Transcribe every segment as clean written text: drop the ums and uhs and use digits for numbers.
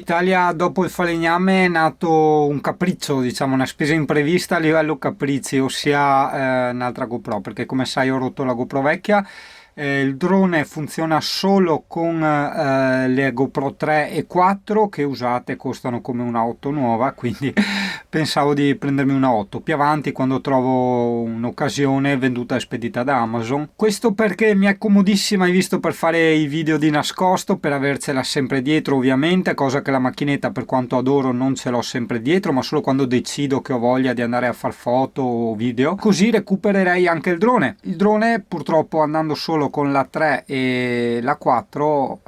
Italia dopo il falegname è nato un capriccio, diciamo una spesa imprevista a livello capricci, ossia un'altra GoPro, perché come sai ho rotto la GoPro vecchia. Il drone funziona solo con le GoPro 3 e 4 che usate costano come una 8 nuova, quindi pensavo di prendermi una 8 più avanti quando trovo un'occasione venduta e spedita da Amazon. Questo perché mi è comodissima, hai visto, per fare i video di nascosto, per avercela sempre dietro ovviamente, cosa che la macchinetta, per quanto adoro, non ce l'ho sempre dietro, ma solo quando decido che ho voglia di andare a far foto o video. Così recupererei anche il drone. Il drone purtroppo, andando solo con la 3 e la 4,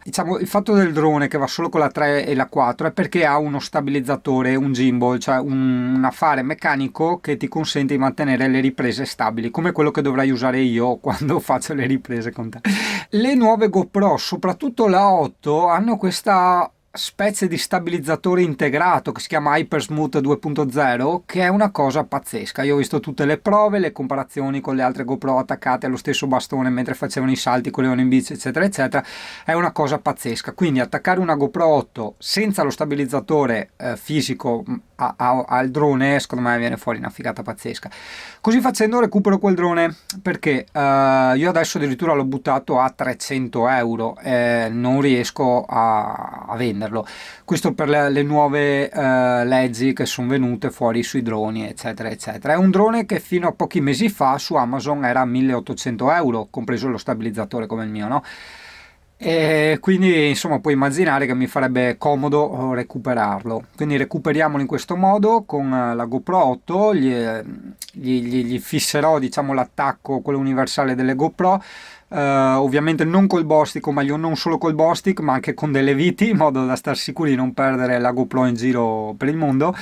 diciamo il fatto del drone che va solo con la 3 e la 4 è perché ha uno stabilizzatore, un gimbal, cioè un affare meccanico che ti consente di mantenere le riprese stabili, come quello che dovrai usare io quando faccio le riprese con te. Le nuove GoPro, soprattutto la 8, hanno questa specie di stabilizzatore integrato che si chiama Hypersmooth 2.0, che è una cosa pazzesca. Io ho visto tutte le prove, le comparazioni con le altre GoPro attaccate allo stesso bastone mentre facevano i salti, correvano in bici, eccetera eccetera. È una cosa pazzesca. Quindi attaccare una GoPro 8 senza lo stabilizzatore fisico al drone, secondo me viene fuori una figata pazzesca. Così facendo recupero quel drone, perché io adesso addirittura l'ho buttato a 300 euro e non riesco a venderlo. Questo per le nuove leggi che sono venute fuori sui droni, eccetera eccetera. È un drone che fino a pochi mesi fa su Amazon era 1800 euro, compreso lo stabilizzatore come il mio, no? E quindi insomma puoi immaginare che mi farebbe comodo recuperarlo. Quindi recuperiamolo in questo modo con la GoPro 8. Gli fisserò, diciamo, l'attacco, quello universale delle GoPro, ovviamente non col Bostick, ma io non solo col Bostick ma anche con delle viti, in modo da star sicuri di non perdere la GoPro in giro per il mondo.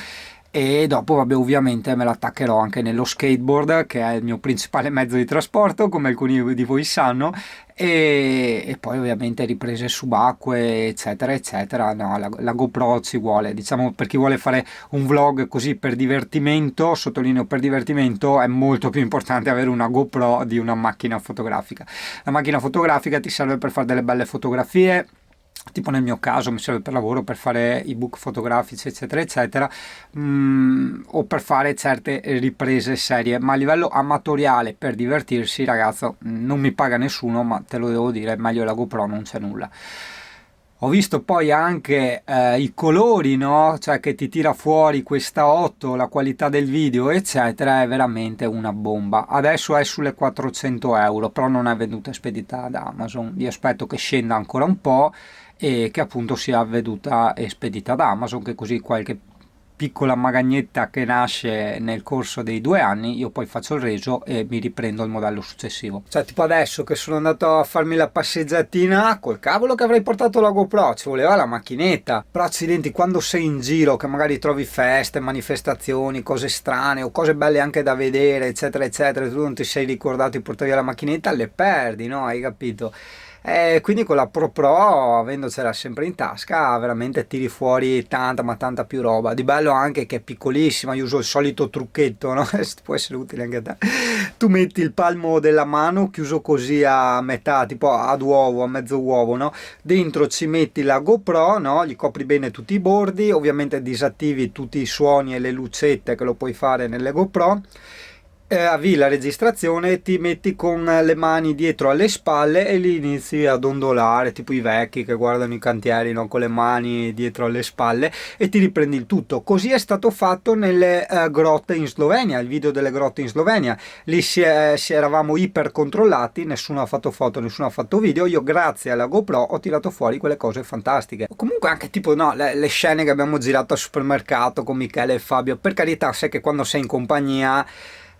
E dopo, vabbè, ovviamente me l'attaccherò anche nello skateboard, che è il mio principale mezzo di trasporto, come alcuni di voi sanno, e poi ovviamente riprese subacquee, eccetera eccetera. No, la GoPro ci vuole, diciamo, per chi vuole fare un vlog così per divertimento, sottolineo per divertimento, è molto più importante avere una GoPro di una macchina fotografica. La macchina fotografica ti serve per fare delle belle fotografie, tipo nel mio caso mi serve per lavoro, per fare ebook fotografici, eccetera eccetera, o per fare certe riprese serie, ma a livello amatoriale, per divertirsi, ragazzo, non mi paga nessuno, ma te lo devo dire, meglio la GoPro non c'è nulla. Ho visto poi anche i colori, no? Cioè che ti tira fuori questa 8, la qualità del video, eccetera, è veramente una bomba. Adesso è sulle 400 euro, però non è venduta e spedita da Amazon. Vi aspetto che scenda ancora un po' e che appunto sia venduta e spedita da Amazon, che così qualche piccola magagnetta che nasce nel corso dei 2 anni, io poi faccio il reso e mi riprendo il modello successivo. Cioè, tipo adesso che sono andato a farmi la passeggiatina, col cavolo che avrei portato la GoPro, ci voleva la macchinetta. Però accidenti, quando sei in giro, che magari trovi feste, manifestazioni, cose strane o cose belle anche da vedere, eccetera eccetera, e tu non ti sei ricordato di portare via la macchinetta, le perdi, no? Hai capito? Quindi con la Pro, avendocela sempre in tasca, veramente tiri fuori tanta ma tanta più roba. Di bello anche che è piccolissima. Io uso il solito trucchetto, no? Può essere utile anche a te. Tu metti il palmo della mano chiuso così a metà, tipo ad uovo, a mezzo uovo, no? Dentro ci metti la GoPro, no? Gli copri bene tutti i bordi, ovviamente disattivi tutti i suoni e le lucette che lo puoi fare nelle GoPro. Avvii la registrazione, ti metti con le mani dietro alle spalle e lì inizi ad ondolare, tipo i vecchi che guardano i cantieri, no? Con le mani dietro alle spalle, e ti riprendi il tutto. Così è stato fatto nelle grotte in Slovenia, il video delle grotte in Slovenia. Lì eravamo iper controllati, nessuno ha fatto foto, nessuno ha fatto video. Io grazie alla GoPro ho tirato fuori quelle cose fantastiche. Comunque anche tipo, no, le scene che abbiamo girato al supermercato con Michele e Fabio, per carità, sai che quando sei in compagnia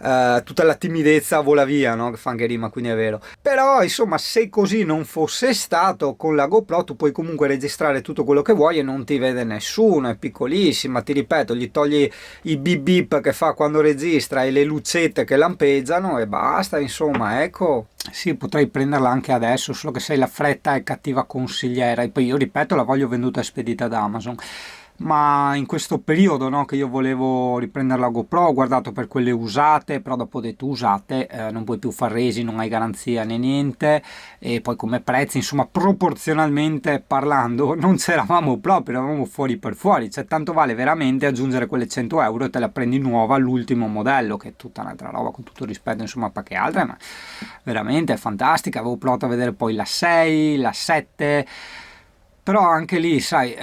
tutta la timidezza vola via, no? Che fa anche rima, quindi è vero. Però insomma, se così non fosse stato, con la GoPro tu puoi comunque registrare tutto quello che vuoi e non ti vede nessuno, è piccolissima, ti ripeto, gli togli i beep beep che fa quando registra e le lucette che lampeggiano e basta, insomma, ecco. Sì, potrei prenderla anche adesso, solo che sei la fretta e cattiva consigliera, e poi io ripeto, la voglio venduta e spedita da Amazon. ma in questo periodo, no, che io volevo riprendere la GoPro, ho guardato per quelle usate, però dopo ho detto usate, non puoi più far resi, non hai garanzia né niente, e poi come prezzi, insomma, proporzionalmente parlando, non c'eravamo proprio, eravamo fuori per fuori, cioè tanto vale veramente aggiungere quelle 100 euro e te la prendi nuova all'ultimo modello, che è tutta un'altra roba, con tutto il rispetto, insomma, pa' che altre, ma veramente è fantastica. Avevo provato a vedere poi la 6, la 7, però anche lì, sai,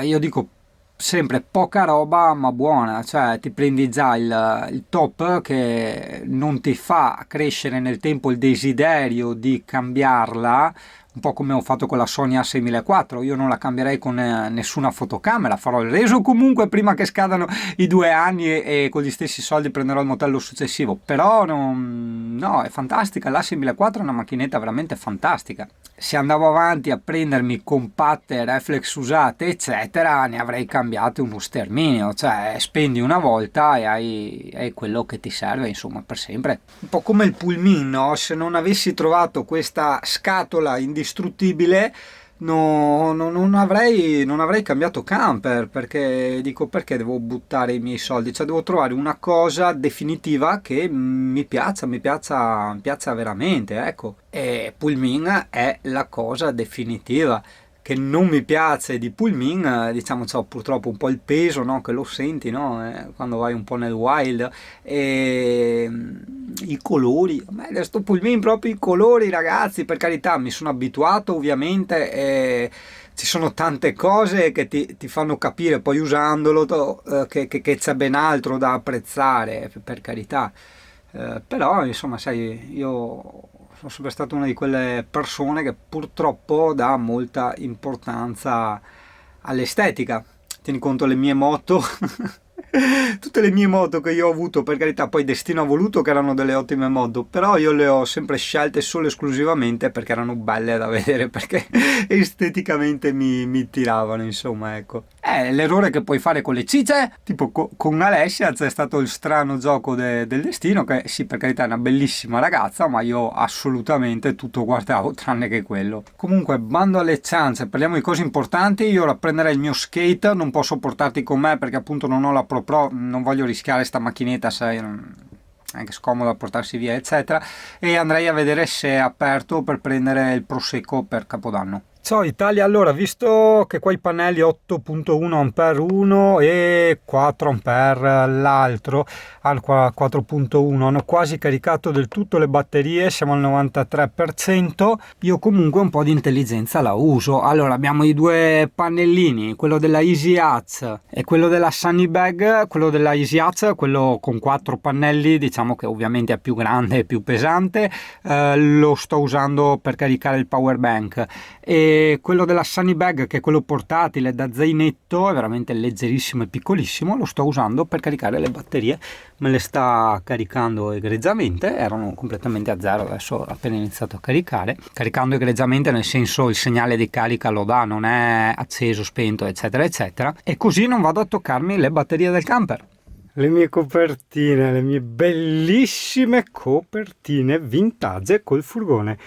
io dico sempre poca roba ma buona, cioè ti prendi già il top che non ti fa crescere nel tempo il desiderio di cambiarla, un po' come ho fatto con la Sony A64. Io non la cambierei con nessuna fotocamera, farò il reso comunque prima che scadano i 2 anni e con gli stessi soldi prenderò il modello successivo, però no, è fantastica, l'A64 è una macchinetta veramente fantastica. Se andavo avanti a prendermi compatte, reflex usate, eccetera, ne avrei cambiate uno sterminio, cioè spendi una volta e hai quello che ti serve, insomma, per sempre. Un po' come il pulmino, no? Se non avessi trovato questa scatola indistruttibile, non avrei cambiato camper, perché dico, perché devo buttare i miei soldi, cioè devo trovare una cosa definitiva che mi piaccia veramente, ecco, e Pulmin è la cosa definitiva. Che non mi piace di Pulmin, diciamo, c'ho purtroppo un po' il peso, no? Che lo senti, no? Quando vai un po' nel wild, e i colori, a me sto Pulmin proprio i colori, ragazzi, per carità, mi sono abituato ovviamente, ci sono tante cose che ti fanno capire poi usandolo che c'è ben altro da apprezzare, per carità. Però insomma, sai, io sono sempre stato una di quelle persone che purtroppo dà molta importanza all'estetica. Tieni conto le mie moto, tutte le mie moto che io ho avuto, per carità, poi destino ha voluto che erano delle ottime moto, però io le ho sempre scelte solo e esclusivamente perché erano belle da vedere, perché esteticamente mi tiravano, insomma, ecco. L'errore che puoi fare con le cicce, tipo con Alessia, c'è stato il strano gioco del destino, che sì, per carità è una bellissima ragazza, ma io assolutamente tutto guardavo tranne che quello. Comunque, bando alle ciance, parliamo di cose importanti. Io ora prenderei il mio skate, non posso portarti con me perché appunto non ho la Pro, non voglio rischiare sta macchinetta, sai, è anche scomodo da portarsi via, eccetera, e andrei a vedere se è aperto per prendere il Prosecco per Capodanno. Ciao Italia, allora, visto che qua i pannelli 8.1 ampere uno e 4 ampere l'altro, al 4.1 hanno quasi caricato del tutto le batterie, siamo al 93%, io comunque un po' di intelligenza la uso. Allora, abbiamo i due pannellini, quello della Easy Hatch e quello della Sunny Bag. Quello della Easy Hatch, quello con 4 pannelli, diciamo che ovviamente è più grande e più pesante, lo sto usando per caricare il power bank, e quello della Sunny Bag, che è quello portatile da zainetto, è veramente leggerissimo e piccolissimo, lo sto usando per caricare le batterie. Me le sta caricando egregiamente, erano completamente a zero, adesso ho appena iniziato a caricare, caricando egregiamente nel senso il segnale di carica lo dà, non è acceso, spento, eccetera eccetera, e così non vado a toccarmi le batterie del camper. Le mie copertine, le mie bellissime copertine vintage col furgone.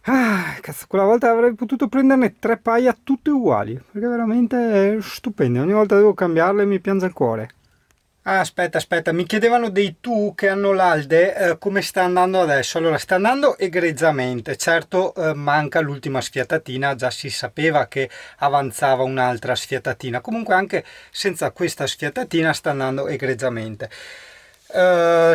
Ah, cazzo, quella volta avrei potuto prenderne 3 paia tutte uguali, perché veramente è stupende. Ogni volta devo cambiarle e mi piange il cuore. Ah, aspetta, mi chiedevano dei tu che hanno l'Alde, come sta andando adesso. Allora, sta andando egregiamente, certo, manca l'ultima sfiatatina, già si sapeva che avanzava un'altra sfiatatina, comunque anche senza questa sfiatatina sta andando egregiamente.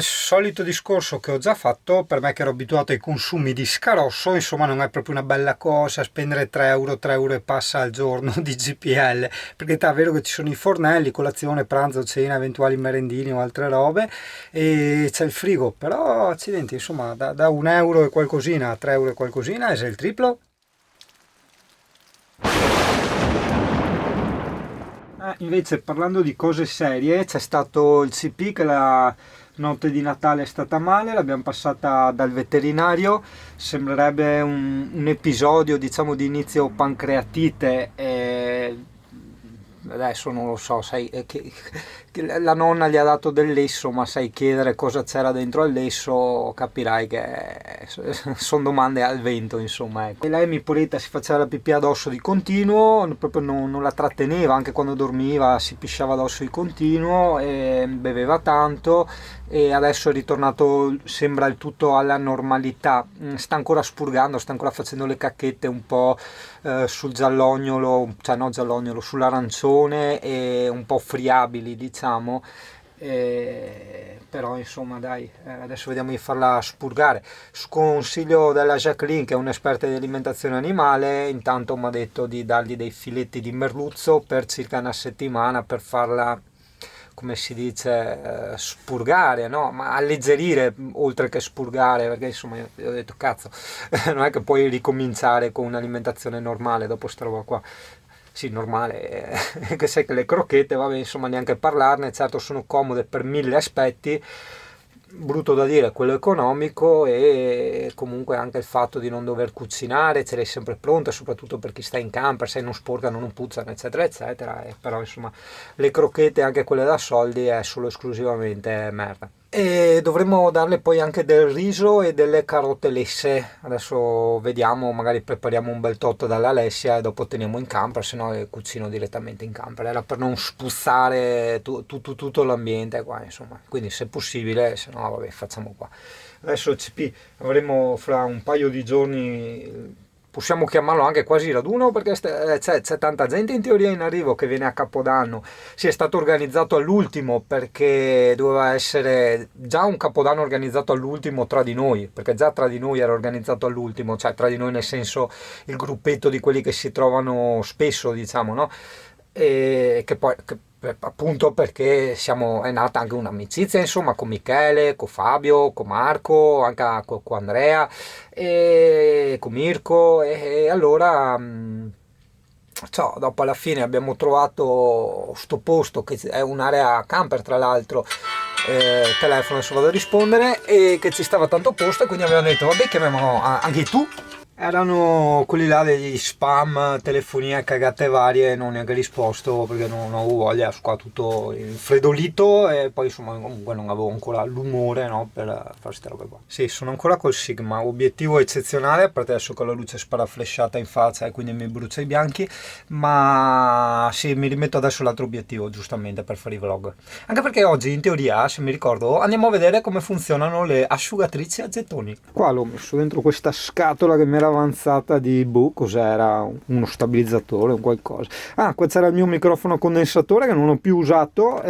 Solito discorso che ho già fatto, per me che ero abituato ai consumi di scarosso, insomma non è proprio una bella cosa spendere 3 euro e passa al giorno di GPL, perché è vero che ci sono i fornelli, colazione, pranzo, cena, eventuali merendini o altre robe, e c'è il frigo, però accidenti, insomma da 1 euro e qualcosina a 3 euro e qualcosina è il triplo. Invece, parlando di cose serie, c'è stato il CP che la notte di Natale è stata male, l'abbiamo passata dal veterinario, sembrerebbe un episodio, diciamo, di inizio pancreatite, adesso non lo so, sai, che la nonna gli ha dato del lesso, ma sai chiedere cosa c'era dentro al lesso, capirai che sono domande al vento, insomma, ecco. E lei, mi pulita, si faceva la pipì addosso di continuo, proprio non la tratteneva, anche quando dormiva si pisciava addosso di continuo, e beveva tanto, e adesso è ritornato, sembra, il tutto alla normalità. Sta ancora spurgando, sta ancora facendo le cacchette un po' sul giallognolo, cioè no giallognolo, sull'arancione, e un po' friabili, diciamo. Però insomma dai, adesso vediamo di farla spurgare. Su consiglio della Jacqueline, che è un'esperta di alimentazione animale, intanto mi ha detto di dargli dei filetti di merluzzo per circa una settimana, per farla, come si dice, spurgare, no? Ma alleggerire oltre che spurgare, perché insomma io ho detto cazzo, non è che puoi ricominciare con un'alimentazione normale dopo sta roba qua. Sì, normale, che sai che le crocchette, vabbè, insomma, neanche parlarne, certo sono comode per mille aspetti, brutto da dire quello economico, e comunque anche il fatto di non dover cucinare, ce l'hai sempre pronta, soprattutto per chi sta in camper, se non sporcano, non puzzano, eccetera eccetera. Però insomma le crocchette, anche quelle da soldi, è solo esclusivamente merda. E dovremmo darle poi anche del riso e delle carote lesse. Adesso vediamo, magari prepariamo un bel tot dall'Alessia e dopo teniamo in camper, se no cucino direttamente in camper. Era per non spuzzare tutto l'ambiente qua, insomma. Quindi se possibile, se no vabbè, facciamo qua. Adesso CP avremo fra un paio di giorni, possiamo chiamarlo anche quasi raduno, perché c'è tanta gente in teoria in arrivo che viene a Capodanno. Si è stato organizzato all'ultimo, perché doveva essere già un Capodanno organizzato all'ultimo tra di noi, perché già tra di noi era organizzato all'ultimo, cioè tra di noi nel senso il gruppetto di quelli che si trovano spesso, diciamo, no? E che poi appunto perché è nata anche un'amicizia, insomma, con Michele, con Fabio, con Marco, anche con Andrea e con Mirko, e allora dopo alla fine abbiamo trovato sto posto, che è un'area camper tra l'altro, telefono adesso vado a rispondere, e che ci stava tanto posto, e quindi abbiamo detto vabbè, chiamiamo anche tu. Erano quelli là degli spam, telefonia, cagate varie, non neanche risposto perché non avevo voglia, qua tutto infreddolito, e poi insomma comunque non avevo ancora l'umore, no, per fare queste robe qua. Sì, sono ancora col Sigma, obiettivo eccezionale, perché adesso con la luce sparaflesciata in faccia e quindi mi brucia i bianchi, ma sì, mi rimetto adesso l'altro obiettivo, giustamente, per fare i vlog. Anche perché oggi, in teoria, se mi ricordo, andiamo a vedere come funzionano le asciugatrici a gettoni. Qua l'ho messo dentro questa scatola che mi era avanzata di cos'era, uno stabilizzatore o qualcosa. Qua c'era il mio microfono condensatore che non ho più usato,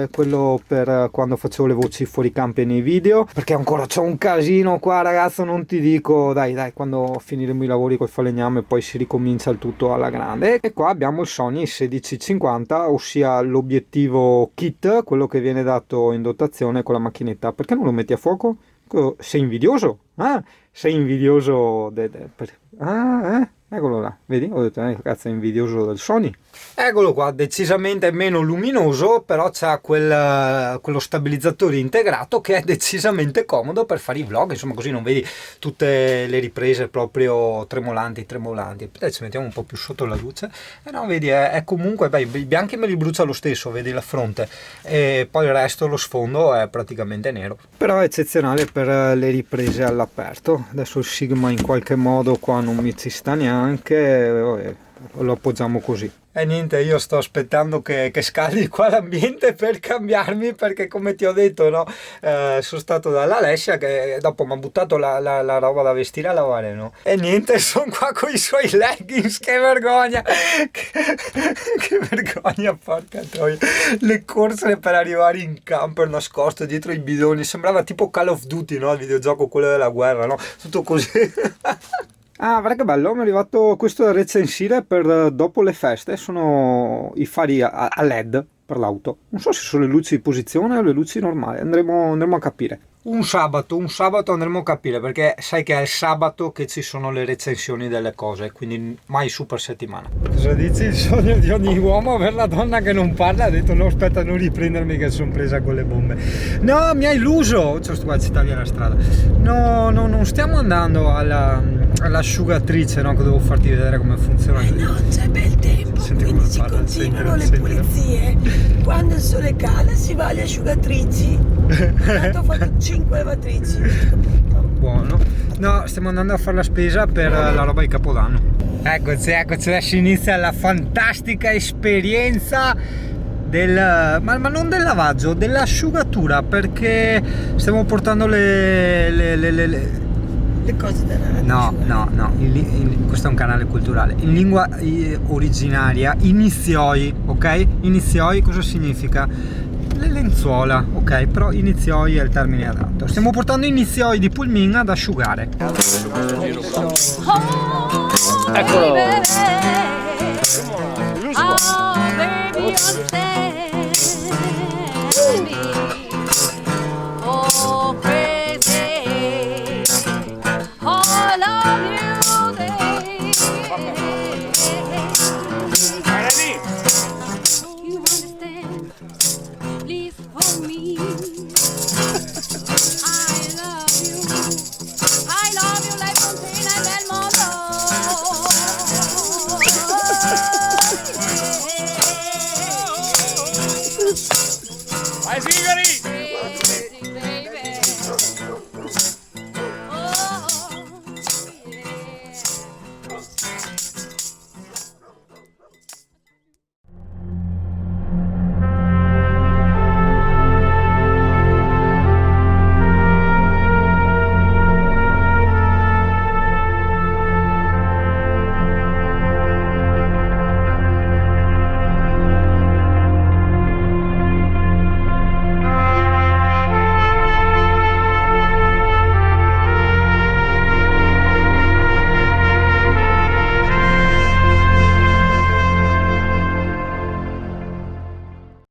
quello per quando facevo le voci fuori campo nei video, perché ancora c'ho un casino qua, ragazzo, non ti dico. Dai, quando finiremo i lavori col falegname poi si ricomincia il tutto alla grande. E qua abbiamo il Sony 1650, ossia l'obiettivo kit, quello che viene dato in dotazione con la macchinetta. Perché non lo metti a fuoco? Sei invidioso? Sei invidioso eccolo là, vedi? Ho detto, cazzo, è invidioso del Sony. Eccolo qua, decisamente meno luminoso, però c'ha quello stabilizzatore integrato che è decisamente comodo per fare i vlog, insomma, così non vedi tutte le riprese proprio tremolanti. Adesso mettiamo un po' più sotto la luce, e no, vedi, è comunque, i bianchi me li brucia lo stesso, vedi la fronte, e poi il resto, lo sfondo è praticamente nero. Però è eccezionale per le riprese all'aperto. Adesso il Sigma in qualche modo qua non mi ci sta neanche, lo appoggiamo così. E niente, io sto aspettando che scaldi qua l'ambiente per cambiarmi, perché come ti ho detto, no, sono stato dall'Alessia che dopo mi ha buttato la roba da vestire a lavare, no? E niente, sono qua con i suoi leggings, che vergogna! Che vergogna, porca troia! Le corse per arrivare in camper nascosto dietro i bidoni, sembrava tipo Call of Duty, no? Il videogioco, quello della guerra, no? Tutto così. Guarda che bello, mi è arrivato questo da recensire per dopo le feste, sono i fari a LED per l'auto. Non so se sono le luci di posizione o le luci normali, andremo a capire. Un sabato andremo a capire, perché sai che è il sabato che ci sono le recensioni delle cose, quindi mai super settimana. Cosa dici? Il sogno di ogni uomo avere la donna che non parla? Ha detto no, aspetta, non riprendermi che sono presa con le bombe. No, mi hai illuso! Cioè, sto qua, ci taglia la strada. No, non stiamo andando alla l'asciugatrice, no? Che devo farti vedere come funziona. Non c'è bel tempo, Senti quindi come si parla, continuano le sentilo. pulizie. Quando il sole cala si va alle asciugatrici. Tanto ho fatto 5 lavatrici, capito? Buono. No, stiamo andando a fare la spesa per la roba di Capodanno. Eccoci, adesso inizia la fantastica esperienza del, ma non del lavaggio, dell'asciugatura, perché stiamo portando Le cose da no, questo è un canale culturale in lingua originaria, inizioi, ok? Inizioi cosa significa? Le lenzuola, ok? Però inizioi è il termine adatto. Stiamo portando inizioi di pulmino ad asciugare. Eccolo! Vai Sigari!